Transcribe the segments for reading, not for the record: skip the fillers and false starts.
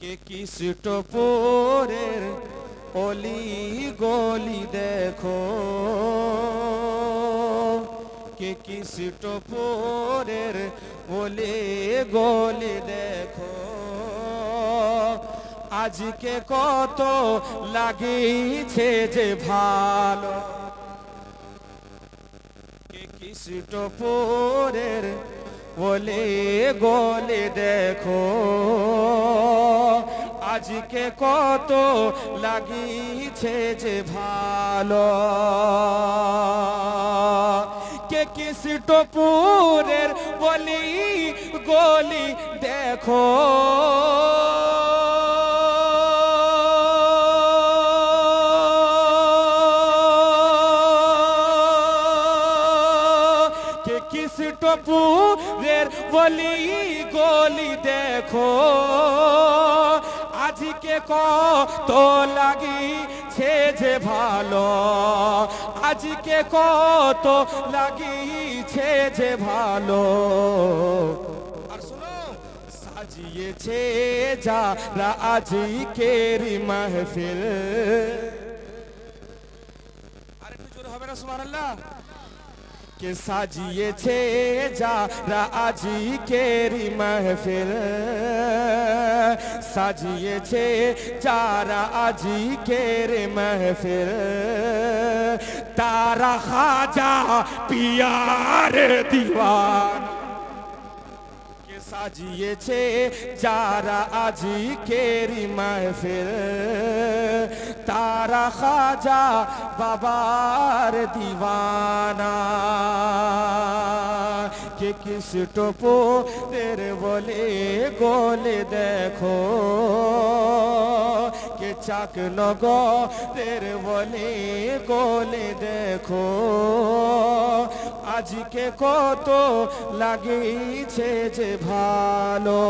কে কৃষ্টপুরের অলি গলি দেখো, কে কৃষ্টপুরের অলি গলি দেখো, আজকে কত লাগিছে যে ভালো। কে কৃষ্টপুরের অলি গলি দেখো, আজকে কত লাগিছে যে ভালো। কে কৃষ্টপুরের অলি গলি দেখো, কে কৃষ্টপুরের অলি গলি দেখো, আজকে কত লাগিছে যে ভালো, আজকে কত লাগিছে যে ভালো। আর শুনো, সাজিয়েছে যারা আজকের মাহফিল। আর একটু জোরে হবে না সুবহানাল্লাহ? কে সাজিয়েছে যারা আজকের মাহফিল, সাজিয়েছে যারা আজকের মাহফিল, তারা খাজা পিয়ার দিওয়ানা। কে সাজিয়েছে যারা আজকের মাহফিল, তারা খাজা বাবার দিওয়ানা। কে কৃষ্টপুরের বলে গলে দেখো, কে চাকনগরের বলে গলে দেখো, আজকে কত লাগিছে যে ভালো।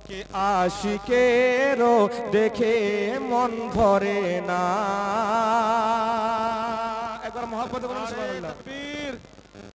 কে আশিকেরও দেখে মন ভরে না। একবার মহব্বতে বলুন সুবহানাল্লাহ।